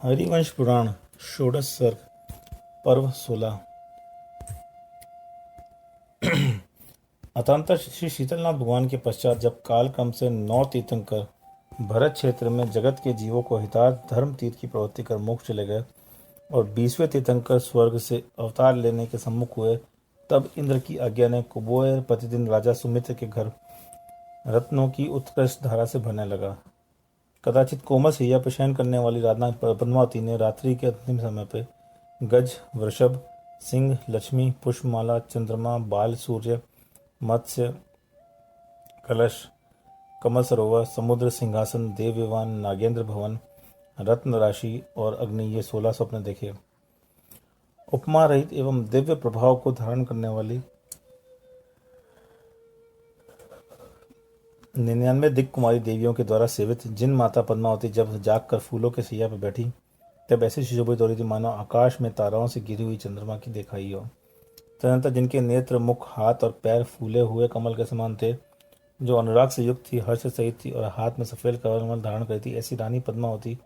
हरिवंश पुराण षोडश सर्ग पर्व 16। अतंतर श्री शीतलनाथ भगवान के पश्चात जब काल क्रम से 9 तीर्थंकर भरत क्षेत्र में जगत के जीवों को हितार्थ धर्म तीर्थ की प्रवृत्ति कर मोक्ष चले गए और 20वें तीर्थंकर स्वर्ग से अवतार लेने के सम्मुख हुए, तब इंद्र की आज्ञा ने कुबेर प्रतिदिन राजा सुमित्र के घर रत्नों की उत्कृष्ट धारा से भरने लगा। कदाचित कोमल सैया पर शयन करने वाली राधा पद्मावती ने रात्रि के अंतिम समय पे गज, वृषभ, सिंह, लक्ष्मी, पुष्पमाला, चंद्रमा, बाल, सूर्य, मत्स्य, कलश, कमल सरोवर, समुद्र, सिंहासन, देव विमान, नागेंद्र भवन, रत्न राशि और अग्नि, ये 16 स्वप्न देखे। उपमा रहित एवं दिव्य प्रभाव को धारण करने वाली 99 दिक् कुमारी देवियों के द्वारा सेवित जिन माता पद्मावती जब जाग कर फूलों के सैया पर बैठी, तब ऐसी सुशोभित हो रही थी मानो आकाश में ताराओं से घिरी हुई चंद्रमा की दिखाई हो। तदनंतर जिनके नेत्र, मुख, हाथ और पैर फूले हुए कमल के समान थे, जो अनुराग से युक्त थी, हर्ष सहित थी और हाथ में सफेद कमल धारण करी थी, ऐसी रानी पद्मावती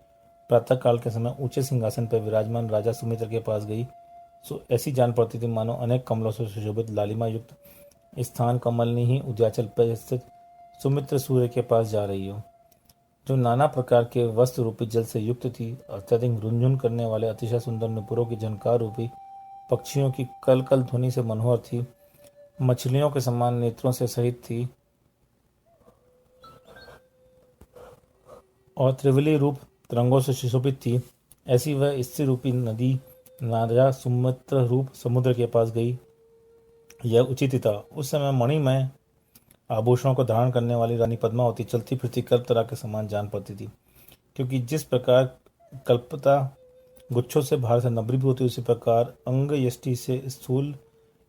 प्रातः काल के समय ऊंचे सिंहासन पर विराजमान राजा सुमित्र के पास गई। सो ऐसी जान पड़ती थी मानो अनेक कमलों से सुशोभित लालिमा युक्त स्थान कमलनी ही उद्याचल पर स्थित सुमित्र सूर्य के पास जा रही हो, जो नाना प्रकार के वस्त्र रूपी जल से युक्त थी। अत्यधिक रुंझुन करने वाले अतिशय सुंदर नुपुरों की झनकार रूपी पक्षियों की कल कल ध्वनि से मनोहर थी, मछलियों के समान नेत्रों से सहित थी और त्रिवली रूप तरंगों से सुशोभित थी। ऐसी वह स्त्री रूपी नदी राजा सुमित्र रूप समुद्र के पास गई। यह उचित था। उस समय मणिमय आभूषणों को धारण करने वाली रानी पद्मावती चलती फिरती कल्पतरा के समान जान पड़ती थी, क्योंकि जिस प्रकार कल्पता गुच्छों से बाहर से नम्रीभूत होती, उसी प्रकार अंग यष्टि से स्थूल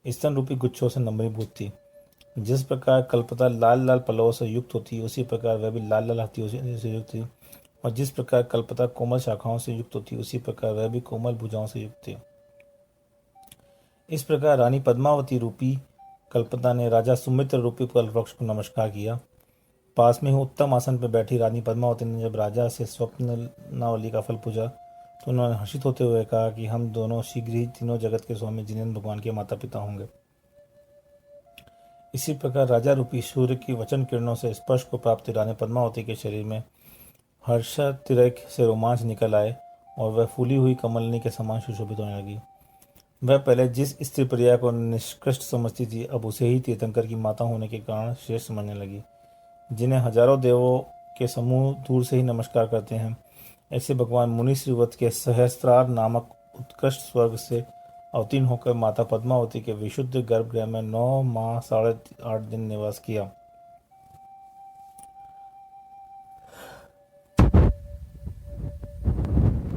स्तन रूपी गुच्छों से नम्रीभूत थी। जिस प्रकार कल्पता लाल लाल पलवों से युक्त होती, उसी प्रकार वह भी लाल लाल हत्तियों से युक्त थी, और जिस प्रकार कल्पता कोमल शाखाओं से युक्त होती, उसी प्रकार वह भी कोमल भुजाओं से युक्त थी। इस प्रकार रानी पद्मावती रूपी कल्पता ने राजा सुमित्र रूपी कल्पवृक्ष को नमस्कार किया। पास में ही उत्तम आसन पर बैठी रानी पद्मावती ने जब राजा से स्वप्नावली का फल पूछा, तो उन्होंने हर्षित होते हुए कहा कि हम दोनों शीघ्र ही तीनों जगत के स्वामी जिनेंद्र भगवान के माता पिता होंगे। इसी प्रकार राजा रूपी सूर्य की वचन किरणों से स्पर्श को प्राप्त रानी पद्मावती के शरीर में हर्षातिरेक से रोमांच निकल आए और वह फूली हुई कमलनी के समान सुशोभित होने लगी। वह पहले जिस स्त्री प्रिया को निष्कृष्ट समझती थी, अब उसे ही तीर्थंकर की माता होने के कारण श्रेष्ठ समझने लगी। जिन्हें हजारों देवों के समूह दूर से ही नमस्कार करते हैं, ऐसे भगवान मुनि श्रीवत के सहस्त्रार नामक उत्कृष्ट स्वर्ग से अवतीर्ण होकर माता पद्मावती के विशुद्ध गर्भगृह में 9 माह 8.5 दिन निवास किया।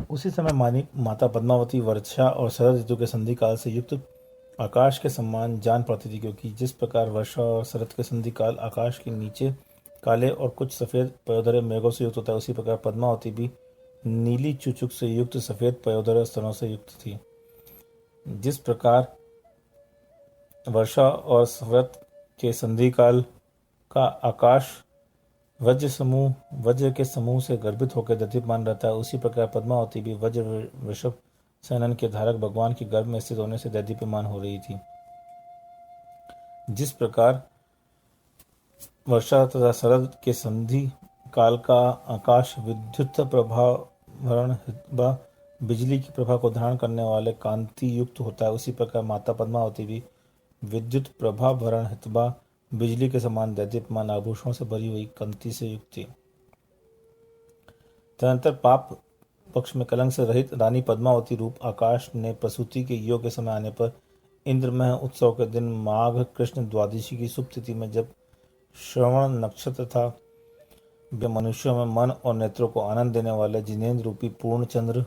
उसी समय माता पद्मावती वर्षा और शरद ऋतु के संधि काल से युक्त आकाश के समान जान पड़ती थी, क्योंकि जिस प्रकार वर्षा और शरद के संधि काल आकाश के नीचे काले और कुछ सफेद पयोधरे मेघों से युक्त होता है, उसी प्रकार पद्मावती भी नीली चुचुक से युक्त सफेद पयोधरे स्तनों से युक्त थी। जिस प्रकार वर्षा और शरद के संधि काल का आकाश वज्र के समूह से गर्भित होकर दीप्यमान रहता है, उसी प्रकार पद्मावती भी वज्र वृषभ सेनन के धारक भगवान के गर्भ में स्थित होने से दीप्यमान हो रही थी। जिस प्रकार वर्षा तथा शरद के संधि काल का आकाश विद्युत प्रभा भरण हितबा बिजली की प्रभा को धारण करने वाले कांति युक्त होता है, उसी प्रकार माता पद्मावती भी विद्युत प्रभा भरण हितबा बिजली के समान दैदीप्यमान आभूषणों से भरी हुई कांति से युक्त थी। तदनंतर पाप पक्ष में कलंक से रहित रानी पद्मावती रूप आकाश ने प्रसूति के योग के समय आने पर इंद्रमय उत्सव के दिन माघ कृष्ण द्वादशी की शुभ तिथि में जब श्रवण नक्षत्र था, मनुष्यों में मन और नेत्रों को आनंद देने वाले जिनेंद्र रूपी पूर्ण चंद्र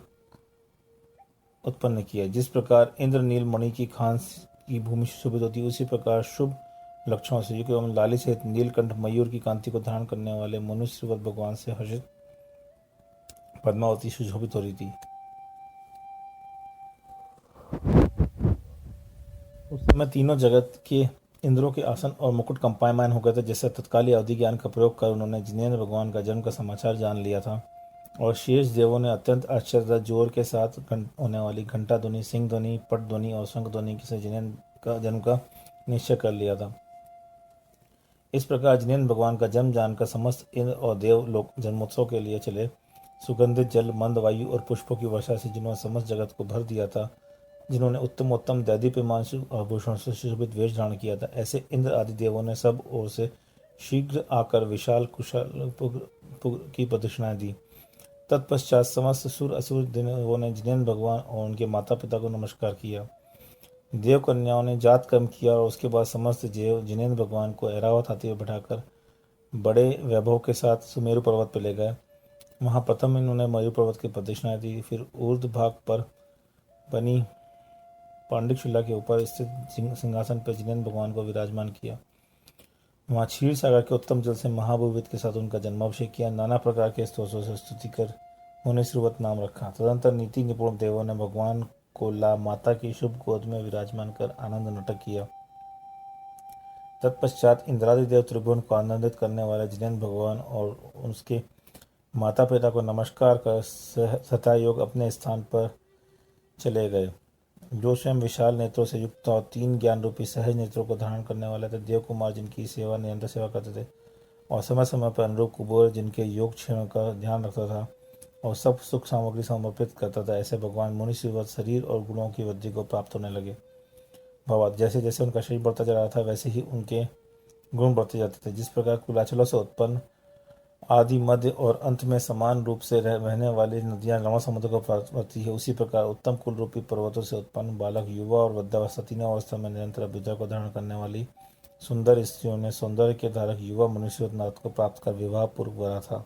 उत्पन्न किया। जिस प्रकार इंद्र नील मणि की खान की भूमि से शोभित होती, उसी प्रकार शुभ लक्षणों से युक्त एवं लाली सहित नीलकंठ मयूर की कांति को धारण करने वाले मनुष्यवत भगवान से हर्षित पद्मावती सुशोभित हो रही थी। उस समय तीनों जगत के इंद्रों के आसन और मुकुट कंपायमान हो गए थे, जैसे तत्कालीन अवधि ज्ञान का प्रयोग कर उन्होंने जिनेंद्र भगवान का जन्म का समाचार जान लिया था और शेष देवों ने अत्यंत आश्चर्य जोर के साथ होने वाली घंटा ध्वनि, सिंह ध्वनि, पट ध्वनि और शंख ध्वनि से जिनेन्द्र का जन्म का निश्चय कर लिया था। इस प्रकार जिनेन्द्र भगवान का जन्म जानकर समस्त इंद्र और देव लोग जन्मोत्सव के लिए चले। सुगंधित जल, मंद वायु और पुष्पों की वर्षा से जिन्होंने समस्त जगत को भर दिया था, जिन्होंने उत्तमोत्तम दैदीप्यमान आभूषण से सुशोभित वेश धारण किया था, ऐसे इंद्र आदि देवों ने सब ओर से शीघ्र आकर विशाल कुशल की प्रदक्षिणाएं दी। तत्पश्चात समस्त सुर असुर देवों ने जिनेन्द्र भगवान और उनके माता पिता को नमस्कार किया। देव कन्याओं ने जात कर्म किया और उसके बाद समस्त देव जिनेन्द्र भगवान को ऐरावत हाथी में बैठाकर बड़े वैभव के साथ सुमेरु पर्वत पर ले गए। वहां प्रथम इन्होंने मयूर पर्वत की प्रदक्षिणा दी, फिर ऊर्ध्व भाग पर बनी पांडिक के ऊपर स्थित सिंहासन पर जिनेन्द्र भगवान को विराजमान किया। वहां क्षीर सागर के उत्तम जल से महाभूवित के साथ उनका जन्माभिषेक किया। नाना प्रकार के स्तोत्रों से स्तुति कर मुनिश्रुवत नाम रखा। तदंतर नीति निपुण देवों ने भगवान को ला माता की शुभ गोद में विराजमान कर आनंद नाटक किया। तत्पश्चात इंद्रादि देव त्रिभुवन को आनंदित करने वाले जिनेन्द्र भगवान और उसके माता पिता को नमस्कार कर सतायोग अपने स्थान पर चले गए। जो स्वयं विशाल नेत्रों से युक्त और 3 ज्ञान रूपी सहज नेत्रों को धारण करने वाले थे, देव कुमार जिनकी सेवा निरंतर सेवा करते थे और समय समय पर अनुरूप कुबेर जिनके योग क्षण का ध्यान रखता था और सब सुख सामग्री समर्पित करता था, ऐसे भगवान मुनिश्रीवत शरीर और गुणों की वृद्धि को प्राप्त होने लगे। भावार्थ, जैसे जैसे उनका शरीर बढ़ता जा रहा था वैसे ही उनके गुण बढ़ते जाते थे। जिस प्रकार कुलाचलों से उत्पन्न आदि, मध्य और अंत में समान रूप से बहने वाली नदियां लवण समुद्र को प्राप्त होती है, उसी प्रकार उत्तम कुल रूपी पर्वतों से उत्पन्न बालक, युवा और वृद्धावस्था तीनों अवस्था में निरंतर अभ्युदय को धारण करने वाली सुंदर स्त्रियों ने सौंदर्य के धारक युवा मनुष्योन्नाथ को प्राप्त कर विवाह पूर्व करा था।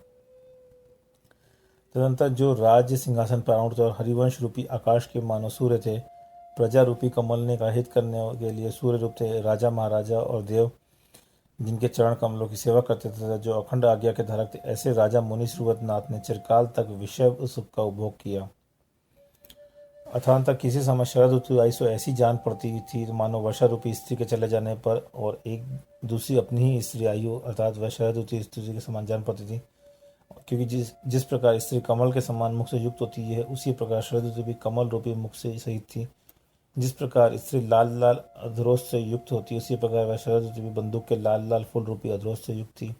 तदंतर जो राज्य सिंहासन पर आरूढ़ थे और हरिवंश रूपी आकाश के मानो सूर्य थे, प्रजा रूपी कमल ने का हित करने के लिए सूर्य रूप थे, राजा महाराजा और देव जिनके चरण कमलों की सेवा करते थे, जो अखंड आज्ञा के धारक थे, ऐसे राजा मुनि श्रुवतनाथ ने चिरकाल तक विषय सुख का उपभोग किया। अथांत किसी समय शरद ऋतु आई सो ऐसी जान पड़ती थी मानो वर्षा रूपी स्त्री के चले जाने पर और एक दूसरी अपनी ही स्त्री आयु अर्थात वह शरद ऋतु स्त्री के समान जान पड़ती थी, क्योंकि जिस प्रकार स्त्री कमल के समान मुख से युक्त होती है, उसी प्रकार शरद ऋतु भी कमल रूपी मुख से सहित थी। जिस प्रकार स्त्री लाल लाल अधरोस से युक्त होती, उसी प्रकार वह शरद ऋतु भी बंदूक के लाल लाल फूल रूपी अधरोस से युक्त थी।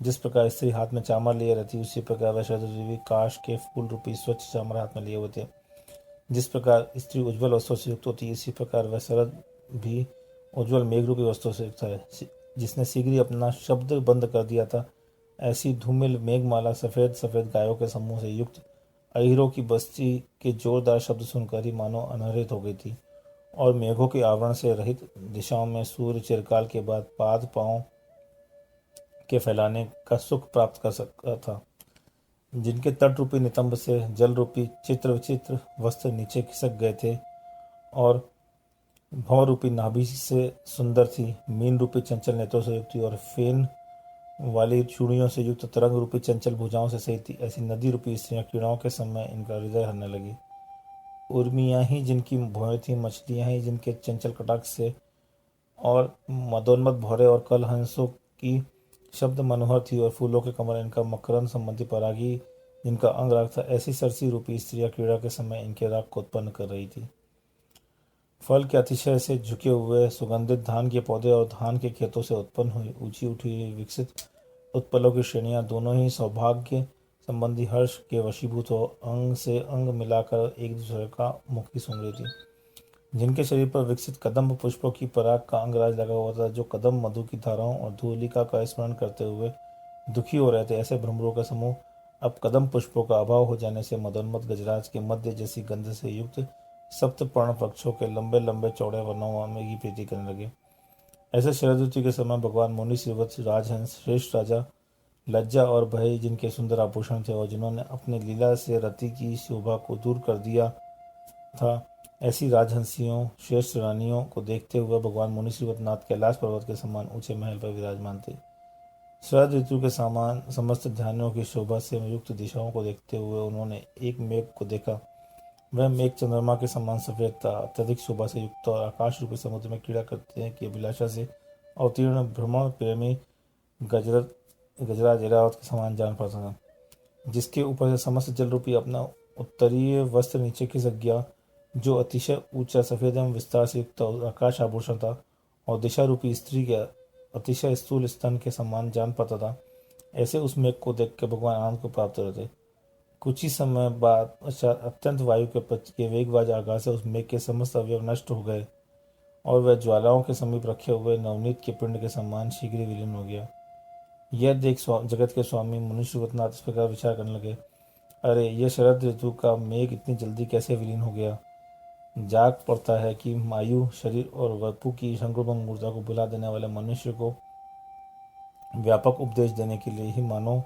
जिस प्रकार स्त्री हाथ में चामर लिए रहती, उसी प्रकार वह शरद ऋतु भी काश के फूल रूपी स्वच्छ चामर हाथ में लिए हुए थे। जिस प्रकार स्त्री उज्ज्वल वस्त्रों से युक्त होती, इसी प्रकार वह शरद भी उज्ज्वल मेघ रूपी वस्त्रों से युक्त है, जिसने शीघ्र ही अपना शब्द बंद कर दिया था। ऐसी धूमिल मेघमाला सफेद सफेद गायों के समूह से युक्त अहिरों की बस्ती के जोरदार शब्द सुनकर ही मानो अनहरित हो गई थी और मेघों के आवरण से रहित दिशाओं में सूर्य चिरकाल के बाद पाद पांव के फैलाने का सुख प्राप्त कर सकता था। जिनके तट रूपी नितंब से जल रूपी चित्र विचित्र वस्त्र नीचे खिसक गए थे और भौं रूपी नाभि से सुंदर थी, मीन रूपी चंचल नेत्रों से युक्त थी और फेन वाली चूड़ियों से युक्त तरंग रूपी चंचल भुजाओं से सहित थी, ऐसी नदी रूपी स्त्रियां क्रीड़ाओं के समय इनका हृदय हरने लगी। उर्मियाँ ही जिनकी भौएं थी, मछलियाँ ही जिनके चंचल कटाक्ष से और मदोन्मत भौरे और कल हंसों की शब्द मनोहर थी और फूलों के कमल इनका मकरंद संबंधी परागी जिनका अंग राग था, ऐसी सरसी रूपी स्त्रियां क्रीड़ा के समय इनके राग को उत्पन्न कर रही थी। फल के अतिशय से झुके हुए सुगंधित धान के पौधे और धान के खेतों से उत्पन्न हुई ऊंची उठी विकसित उत्पलों की श्रेणियां दोनों ही सौभाग्य संबंधी हर्ष के वशीभूत हो अंग से अंग मिलाकर एक दूसरे का मुखी सुन रही थी। जिनके शरीर पर विकसित कदम्ब पुष्पों की पराग का अंगराज लगा हुआ था, जो कदम मधु की धाराओं और धूलिका का स्मरण करते हुए दुखी हो रहे थे, ऐसे भ्रमरों का समूह अब कदम पुष्पों का अभाव हो जाने से मदोन्मत गजराज के मध्य जैसी गंध से युक्त सप्त पर्ण वृक्षों के लंबे लंबे चौड़े वनों में की प्रीति करने लगे। ऐसे शरद ऋतु के समय भगवान मुनि श्रीवत्स राजहंस श्रेष्ठ राजा लज्जा और भय जिनके सुंदर आभूषण थे और जिन्होंने अपनी लीला से रति की शोभा को दूर कर दिया था, ऐसी राजहंसियों श्रेष्ठ रानियों को देखते हुए भगवान मुनि श्रीवतनाथ कैलाश पर्वत के समान ऊंचे महल पर विराजमान थे। शरद ऋतु के समान समस्त ध्यानों की शोभा से युक्त दिशाओं को देखते हुए उन्होंने एक मेघ को देखा। वह मेघ चंद्रमा के समान सफेद था, अत्यधिक शोभा से युक्त और आकाश रूपी समुद्र में क्रीड़ा करते हैं कि अभिलाषा से अवतीर्ण भ्रमण प्रेमी गजराज ऐरावत के समान जान पड़ता था। जिसके ऊपर से समस्त जल रूपी अपना उत्तरीय वस्त्र नीचे खिसक गया, जो अतिशय ऊंचा सफेद एवं विस्तार से युक्त आकाश आभूषण था और दिशा रूपी स्त्री के अतिशय स्थूल स्तन के समान जान पड़ता था। ऐसे उस मेघ को देखकर भगवान आनंद को प्राप्त हो रहे थे। कुछ ही समय बाद अत्यंत वायु के वेगवाज आघात से उस मेघ के समस्त अवयव नष्ट हो गए और वह ज्वालाओं के समीप रखे हुए नवनीत के पिंड के समान शीघ्र ही विलीन हो गया। यह देख जगत के स्वामी मुनीश्वर भूतनाथ इस प्रकार विचार करने लगे, अरे यह शरद ऋतु का मेघ इतनी जल्दी कैसे विलीन हो गया। जाग पड़ता है कि मायु शरीर और वपु की संक्रमण ऊर्जा को बुला देने वाले मनुष्य को व्यापक उपदेश देने के लिए ही मानो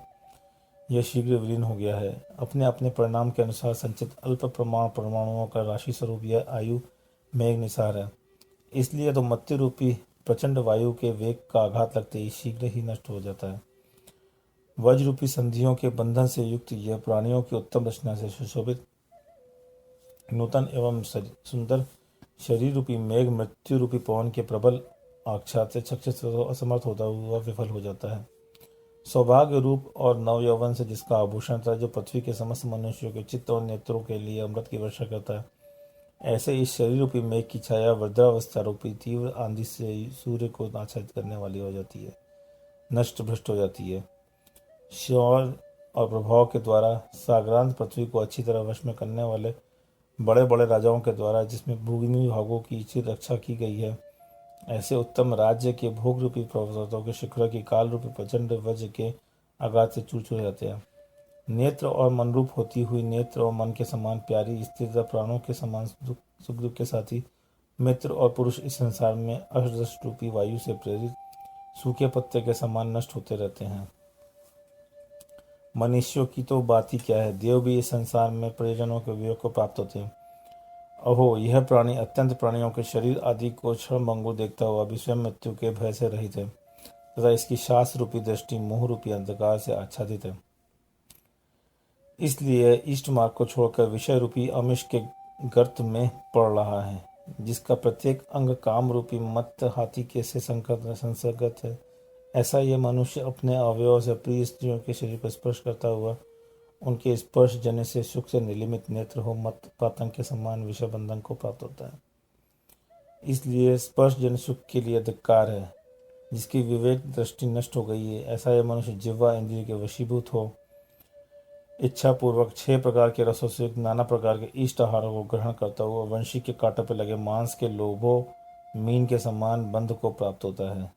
यह शीघ्र विलीन हो गया है। अपने अपने परिणाम के अनुसार संचित अल्प प्रमाण परमाणुओं का राशि स्वरूप यह आयु मेघ निसार है। इसलिए तो मत्स्य रूपी प्रचंड वायु के वेग का आघात लगते ही शीघ्र ही नष्ट हो जाता है। वज्र रूपी संधियों के बंधन से युक्त यह प्राणियों की उत्तम रचना से सुशोभित नूतन एवं सुंदर शरीर रूपी मेघ मृत्यु रूपी पवन के प्रबल आघात से छक्षित असमर्थ होता हुआ विफल हो जाता है। सौभाग्य रूप और नव यौवन से जिसका आभूषण था, जो पृथ्वी के समस्त मनुष्यों के चित्त और नेत्रों के लिए अमृत की वर्षा करता है, ऐसे इस शरीर रूपी मेघ की छाया वज्रावस्था रूपी तीव्र आंधी से सूर्य को आच्छादित करने वाली हो जाती है, नष्ट भ्रष्ट हो जाती है। शौर्य और प्रभाव के द्वारा सागरांत पृथ्वी को अच्छी तरह वश में करने वाले बड़े बड़े राजाओं के द्वारा जिसमें भूमि भागों की चिर रक्षा की गई है, ऐसे उत्तम राज्य के भोग रूपी पर्वतों के शिखर की काल रूपी प्रचंड वज्र के आघात से चूर चूर जाते हैं। नेत्र और मन रूप होती हुई नेत्र और मन के समान प्यारी स्त्री तथा प्राणों के समान सुख दुख के साथी मित्र और पुरुष इस संसार में अष्टदश रूपी वायु से प्रेरित सूखे पत्ते के समान नष्ट होते रहते हैं। मनुष्यों की तो बात ही क्या है, देव भी इस संसार में परिजनों के वियोग को प्राप्त होते हैं। अहो, यह प्राणी अत्यंत प्राणियों के शरीर आदि को क्षण भंगुर देखता हुआ भी स्वयं मृत्यु के भय से रहित है तथा इसकी शास्त्र रूपी दृष्टि मोह रूपी अंधकार से आच्छादित है। इसलिए इष्ट मार्ग को छोड़कर विषय रूपी अमिष के गर्त में पड़ रहा है, जिसका प्रत्येक अंग काम रूपी मत्त हाथी के से संसर्गत है। ऐसा यह मनुष्य अपने अवयव से प्रिय स्त्रियों के शरीर पर स्पर्श करता हुआ उनके स्पर्श जने से सुख से निलिमित नेत्र हो मत पातंग के समान विषय बंधन को प्राप्त होता है। इसलिए स्पर्श जन सुख के लिए धिक्कार है। जिसकी विवेक दृष्टि नष्ट हो गई है, ऐसा यह मनुष्य जिह्वा इंद्रिय के वशीभूत हो इच्छा पूर्वक 6 प्रकार के रसों से नाना प्रकार के इष्ट आहारों को ग्रहण करता हुआ वंशी के कांटे पर लगे मांस के लोभों मीन के समान बंध को प्राप्त होता है।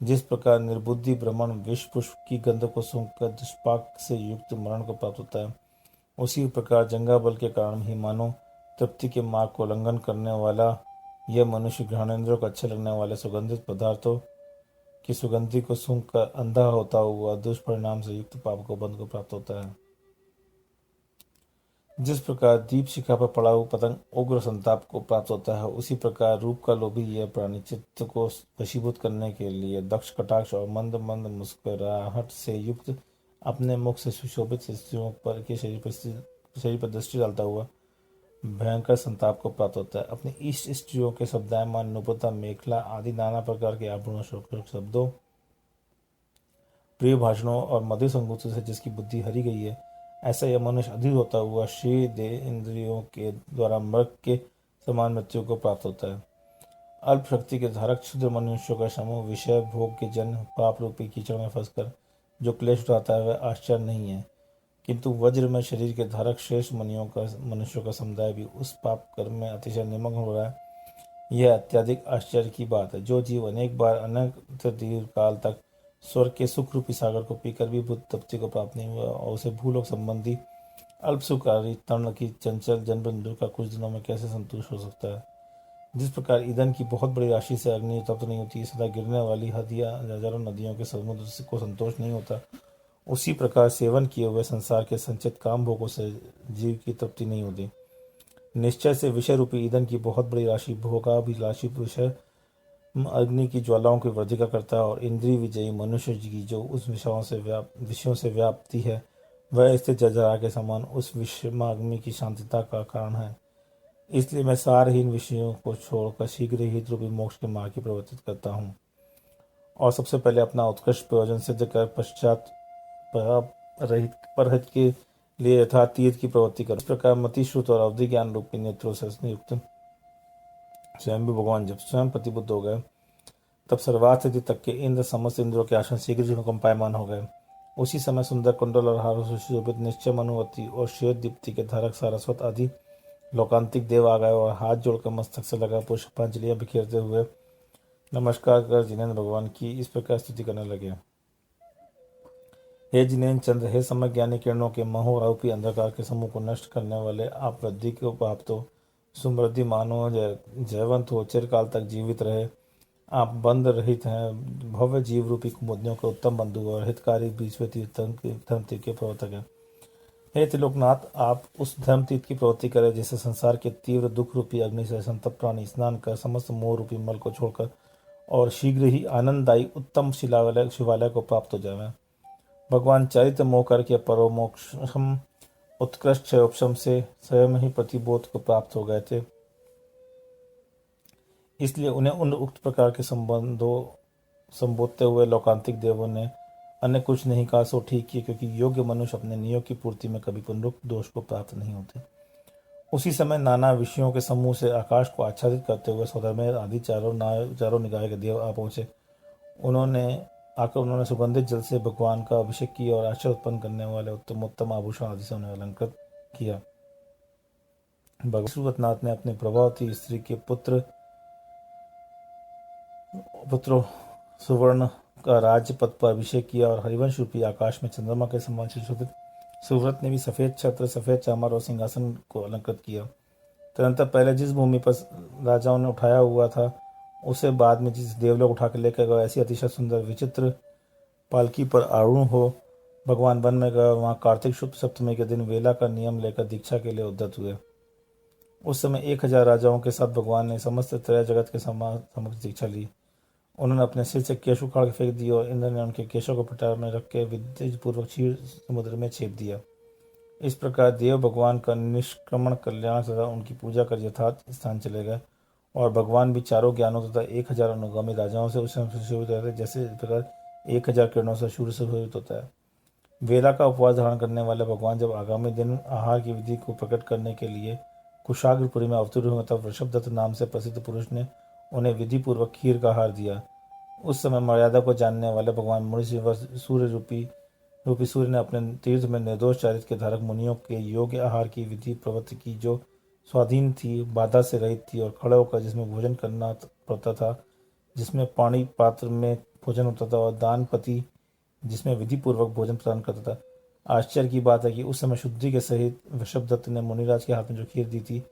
जिस प्रकार निर्बुद्धि ब्राह्मण विष पुष्प की गंध को सूंघकर दुष्पाक से युक्त मरण को प्राप्त होता है, उसी प्रकार जंगा बल के कारण ही मानो तृप्ति के मार्ग को उल्लंघन करने वाला यह मनुष्य घ्राणेंद्रों को अच्छे लगने वाले सुगंधित पदार्थों की सुगंधि को सूंघकर अंधा होता हुआ दुष्परिणाम से युक्त पाप को बंध को प्राप्त होता है। जिस प्रकार दीप शिखा पर पड़ा हुआ पतंग उग्र संताप को प्राप्त होता है, उसी प्रकार रूप का लोभी यह प्राणी चित्त को वशीभूत करने के लिए दक्ष कटाक्ष और मंद मंद मुस्कुराहट से युक्त अपने मुख से सुशोभित स्त्रियों पर के शरीर पर दृष्टि डालता हुआ भयंकर संताप को प्राप्त होता है। अपनी इष्ट स्त्रियों के शब्दायमान नुपुरता मेखला आदि नाना प्रकार के आभूषणों शब्दों प्रिय भाषणों और मधुर संगीतों से जिसकी बुद्धि हरी गई है, ऐसा यह मनुष्य अधीर होता हुआ श्री दे इंद्रियों के द्वारा मृग के समान मृत्यु को प्राप्त होता है। अल्प शक्ति के धारक क्षुद्र मनुष्यों का समूह विषय भोग के जन पाप रूपी कीचड़ में फंसकर जो क्लेश उठाता है वह आश्चर्य नहीं है, किंतु वज्र में शरीर के धारक श्रेष्ठ मनुष्यों का समुदाय भी उस पाप कर्म में अतिशय निमग्न हो रहा है, यह अत्यधिक आश्चर्य की बात है। जो जीव अनेक बार अनंत दीर्घ काल तक स्वर्ग के सुख रूपी सागर को पीकर भी बुद्ध तृप्ति को प्राप्त नहीं हुआ और उसे भूलोक संबंधी अल्प सुखारी तर्ण की चंचल जन्मबिंदु का कुछ दिनों में कैसे संतुष्ट हो सकता है। जिस प्रकार ईंधन की बहुत बड़ी राशि से अग्नि तप्त नहीं होती, सदा गिरने वाली हजारों नदियों के समुद्र को संतोष नहीं होता, उसी प्रकार सेवन किए हुए संसार के संचित काम भोगों से जीव की तृप्ति नहीं होती। निश्चय से विषय रूपी ईंधन की बहुत बड़ी राशि भोगाभिलाषी विषय अग्नि की ज्वालाओं की वर्धिका करता है और इंद्रिय विजयी मनुष्य की जो उस विषयों से व्याप्ति है, वह स्थिर जर्जरा के समान उस विषमाग्नि की शांतिता का कारण है। इसलिए मैं सारहीन विषयों को छोड़कर शीघ्र ही रूपी मोक्ष के मार्ग की प्रवर्तित करता हूँ और सबसे पहले अपना उत्कृष्ट प्रयोजन सिद्ध कर पश्चात परहित के लिए यथार्थ तीर्थ की प्रवृत्ति करो। इस प्रकार मति श्रुत और अवधि ज्ञान रूपी नेत्रों से युक्त स्वयं भी भगवान जब स्वयं प्रतिबुद्ध हो गए, तब सर्वार्थ तक के इंद्र समस्त इंद्रों के आसन शीघ्र कंपायमान हो गए। उसी समय सुंदर कुंडल और हारों से सुशोभित निश्चय मनुवती और श्वेत दीप्ति के धारक सारस्वत आदि लोकांतिक देव आ गए और हाथ जोड़कर मस्तक से लगा पुष्पांजलियां बिखेरते हुए नमस्कार कर जिनेन्द्र भगवान की इस प्रकार स्तुति करने लगे। हे जिनेन्द्र चंद्र, हे समय ज्ञानी किरणों के महोरूपी अंधकार के समूह को नष्ट करने वाले, आप वृद्धि को प्राप्त हो, समृद्धि मानो, जयवंत हो, चिरकाल तक जीवित रहे। आप बंध रहित हैं, भव्य जीव रूपी कुमुदियों के उत्तम बंधु और हितकारी बीसवें धर्म तीर्थ के प्रवर्तक हैं। हे त्रिलोकनाथ, आप उस धर्म तीर्थ की प्रवृत्ति करें जिससे संसार के तीव्र दुख रूपी अग्नि से संतप्त प्राणी स्नान कर समस्त मोह रूपी मल को छोड़कर और शीघ्र ही आनंददायी उत्तम शिवालय को प्राप्त हो जाए। भगवान चरित्र मोह करके परोमोक्षम उत्कृष्ट क्षयोपशम से स्वयं ही प्रतिबोध को प्राप्त हो गए थे, इसलिए उन्हें उन उक्त प्रकार के संबोधते हुए लौकांतिक देवों ने अन्य कुछ नहीं कहा सो ठीक किए, क्योंकि योग्य मनुष्य अपने नियोग की पूर्ति में कभी पुनरुक्त दोष को प्राप्त नहीं होते। उसी समय नाना विषयों के समूह से आकाश को आच्छादित करते हुए सौधर्म आदि चारों निकाय के देव आ पहुंचे। उन्होंने सुगंधित जल से भगवान का अभिषेक किया और आश्चर्य उत्पन्न करने वाले उत्तम उत्तम आभूषण आदि से उन्हें अलंकृत किया। भगवान सूरतनाथ ने अपने प्रभावती स्त्री के पुत्रों सुवर्ण का राज्य पद पर अभिषेक किया और हरिवंश रूपी आकाश में चंद्रमा के समान सुशोभित सुव्रत ने भी सफेद छत्र, सफेद चामर और सिंहासन को अलंकृत किया। तदनंतर पहले जिस भूमि पर राजाओं ने उठाया हुआ था, उसे बाद में जिस देवलोक उठा कर लेकर गए, ऐसी अतिशय सुंदर विचित्र पालकी पर आरूढ़ हो भगवान वन में गए। वहाँ कार्तिक शुक्ल सप्तमी के दिन वेला का नियम लेकर दीक्षा के लिए उद्यत हुए। उस समय 1000 राजाओं के साथ भगवान ने समस्त त्रय जगत के समक्ष दीक्षा ली। उन्होंने अपने सिर से केश उखाड़ के फेंक दिए और इंद्र ने उनके केशों को पटार में रख के विद्युतपूर्वक क्षीर समुद्र में छेद दिया। इस प्रकार देव भगवान का निष्क्रमण कल्याण तथा उनकी पूजा कर यथार्थ स्थान चले गए और भगवान भी चारों ज्ञानों तथा 1000 अनुगामी राजाओं से उस समय सुशोभित रहते, जैसे इस प्रकार 1000 किरणों से सूर्य सुशोभित होता है। वेला का उपवास धारण करने वाले भगवान जब आगामी दिन आहार की विधि को प्रकट करने के लिए कुशाग्रपुरी में अवतरित हुए, तब वृषभदत्त नाम से प्रसिद्ध पुरुष ने उन्हें विधि पूर्वक खीर का आहार दिया। उस समय मर्यादा को जानने वाले भगवान मुनि सूर्य रूपी सूर्य ने अपने तीर्थ में निर्दोष चारित्र के धारक मुनियों के योग्य आहार की विधि प्रवृत्ति की, जो स्वाधीन थी, बाधा से रहित थी और खड़े होकर जिसमें भोजन करना पड़ता था, जिसमें पानी पात्र में भोजन होता था और दानपति जिसमें विधि पूर्वक भोजन प्रदान करता था। आश्चर्य की बात है कि उस समय शुद्धि के सहित वृषभदत्त ने मुनिराज के हाथ में जो खीर दी थी,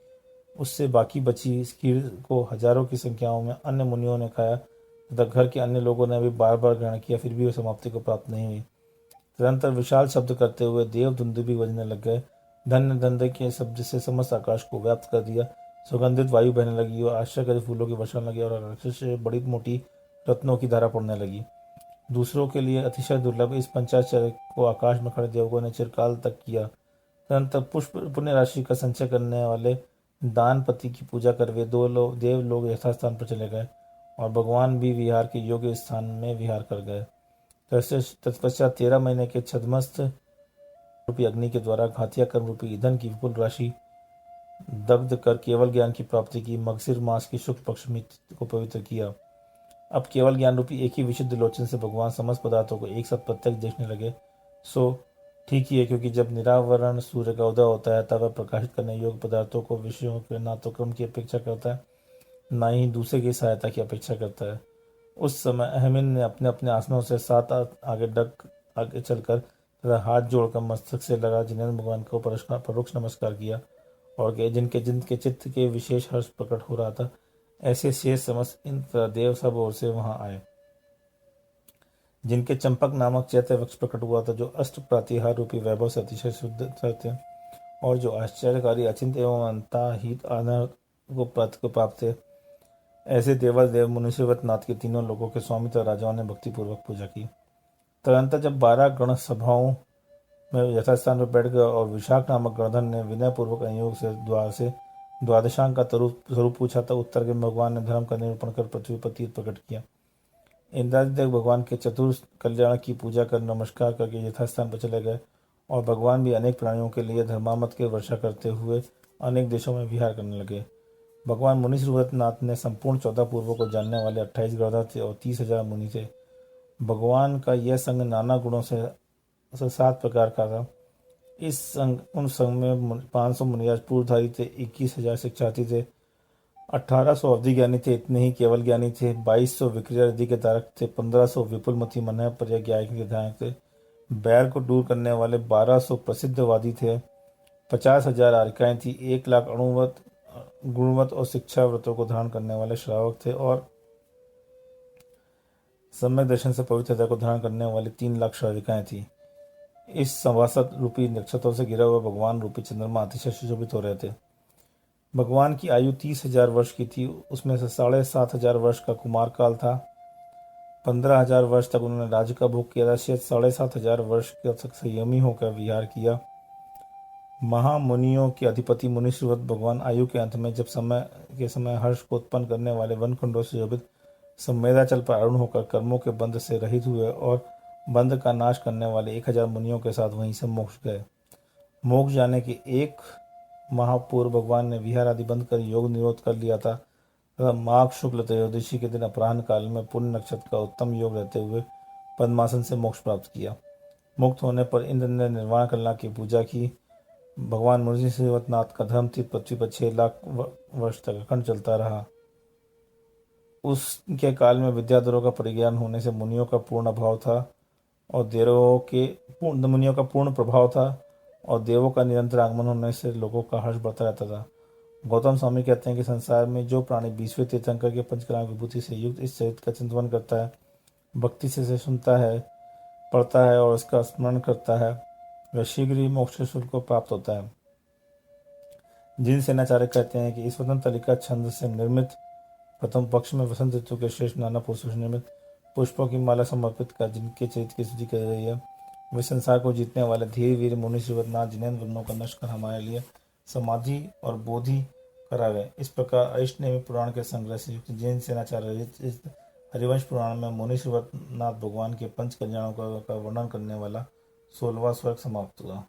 उससे बाकी बची इस खीर को हजारों की संख्याओं में अन्य मुनियों ने खाया तथा घर के अन्य लोगों ने भी बार बार ग्रहण किया, फिर भी वह समाप्ति को प्राप्त नहीं हुई। तदनंतर विशाल शब्द करते हुए देव धुंदुभी बजने लग गए। धन्य धन्य के शब्द से समस्त आकाश को व्याप्त कर दिया। सुगंधित वायु बहने लगी और आश्चर्य फूलों की वर्षा लगी और आकाश से बड़ी मोटी रत्नों की धारा पड़ने लगी। दूसरों के लिए अतिशय दुर्लभ इस पंचाचार्य को आकाश में खड़े देवगणों ने चिरकाल तक किया। तदनंतर पुष्प पुण्य राशि का संचय करने वाले दानपति की पूजा कर वे देव लोग यथास्थान पर चले गए और भगवान भी विहार के योग्य स्थान में विहार कर गए। तत्पश्चात 13 महीने के छदमस्त रूपी अग्नि के द्वारा घातिया कर्म रूपी ईंधन की विपुल राशि दग्ध कर केवल ज्ञान की प्राप्ति की। मगसिर मास की शुक्ल पक्ष में को पवित्र किया। अब केवल ज्ञान रूपी एक ही विशुद्ध लोचन से भगवान समस्त पदार्थों को एक साथ प्रत्यक्ष देखने लगे। सो ठीक ही है, क्योंकि जब निरावरण सूर्य का उदय होता है तब वह प्रकाशित करने योग्य पदार्थों को विषयों के ना तो क्रम की अपेक्षा करता है, ना ही दूसरे की सहायता की अपेक्षा करता है। उस समय अहमिन ने अपने अपने आसनों से 7 आगे चलकर तथा हाथ जोड़कर मस्तक से लगा जिनेन्द्र भगवान को परोक्ष नमस्कार किया और जिनके चित्त के विशेष हर्ष प्रकट हो रहा था, ऐसे शेष समस्त इंद्र देव सब ओर से वहां आए। जिनके चंपक नामक चैत्य वृक्ष प्रकट हुआ था, जो अष्ट प्रातिहार रूपी वैभव से अतिशय शुद्ध थे और जो आश्चर्यकारी अचिंत एवं अंताहित आनंद को प्राप्त थे, ऐसे देव मुनिश्रवत नाथ के तीनों लोगों के स्वामी तथा राजाओं ने भक्तिपूर्वक पूजा की। तदनंतर जब 12 गण सभाओं में यथास्थान पर बैठ गए और विशाख नामक गणधर ने विनय पूर्वक अयोग से द्वादशांग का स्वरूप पूछा, था उत्तर के भगवान ने धर्म का निरूपण कर पृथ्वी पर तीर प्रकट किया। इंद्रादिदेव भगवान के चतुर कल्याण की पूजा कर नमस्कार करके यथास्थान पर चले गए और भगवान भी अनेक प्राणियों के लिए धर्मामृत की वर्षा करते हुए अनेक देशों में विहार करने लगे। भगवान मुनि श्रीवत्नाथ ने संपूर्ण 14 पूर्वों को जानने वाले 28 गृहधर थे और 30,000 मुनि थे। भगवान का यह संग नाना गुणों से 7 प्रकार का था। इस संघ उन संघ में 500 मुनिराज पूर्वधारी थे, 21,000 शिक्षार्थी थे, 1800 अवधि ज्ञानी थे, इतने ही केवल ज्ञानी थे, 2200 विक्रिया रिद्धि के धारक थे, 1500 विपुलमती मन पर्याज्ञायक के धारक थे, बैर को दूर करने वाले 1200 प्रसिद्धवादी थे, 50,000 आर्काएं थी, 1,00,000 अणुवत गुणवत और शिक्षा व्रतों को धारण करने वाले श्रावक थे और सम्यक दर्शन से पवित्रता को धारण करने वाली 3,00,000 श्राविकाएं थी। इस सभासद रूपी नक्षत्रों से घिरा हुआ भगवान रूपी चंद्रमा अतिशय सुशोभित हो रहे थे। भगवान की आयु 30,000 वर्ष की थी, उसमें से 7,500 वर्ष का कुमार काल था। 15,000 वर्ष तक उन्होंने राज्य का भोग किया था। शेष 7,500 वर्ष तक संयमी होकर विहार किया। महामुनियों के अधिपति मुनि श्रीवत भगवान आयु के अंत में जब समय हर्ष को उत्पन्न करने वाले वनखंडों से शोभित संवेदाचल पर आरूढ़ होकर कर्मों के बंध से रहित हुए और बंध का नाश करने वाले 1,000 मुनियों के साथ वहीं से मोक्ष गए। मोक्ष जाने के 1 माह पूर्व भगवान ने विहार आदि बंद कर योग निरोध कर लिया था तथा माघ शुक्ल त्रयोदशी के दिन अपराह्न काल में पुण्य नक्षत्र का उत्तम योग रहते हुए पद्मासन से मोक्ष प्राप्त किया। मुक्त होने पर इंद्र ने निर्वाण कला की पूजा की। भगवान मुनि श्रीवतनाथ का धर्म तीर्थ पृथ्वी पर 6 लाख वर्ष तक अखंड चलता रहा। उसके काल में विद्याधरों का परिज्ञान होने से मुनियों का पूर्ण अभाव था और मुनियों का पूर्ण प्रभाव था और देवों का निरंतर आगमन होने से लोगों का हर्ष बढ़ता रहता था। गौतम स्वामी कहते हैं कि संसार में जो प्राणी 20वें तीर्थंकर के पंचकला विभूति से युक्त इस चरित्र का चिंतन करता है, भक्ति से सुनता है, पढ़ता है और उसका स्मरण करता है, वह शीघ्र ही मोक्ष शुल्क को प्राप्त होता है। जिन सेनाचार्य कहते हैं कि इस स्वतंत्र तलिका छंद से निर्मित प्रथम पक्ष में वसंत ऋतु के श्रेष्ठ नाना पुरुषों से निर्मित पुष्पों की माला समर्पित कर जिनके चरित्र की स्तुति कर रही है, वे संसार को जीतने वाले धीर वीर मुनि श्रीवतनाथ जिनेन्द्र वर्णों का नष्ट कर हमारे लिए समाधि और बोधि करा गए। इस प्रकार अष्टनेमी पुराण के संग्रह से युक्त जैन सेनाचार्य हरिवंश पुराण में मुनि श्रीवतनाथ भगवान के पंच कल्याणों का वर्णन करने वाला 16वां स्वर्ग समाप्त हुआ।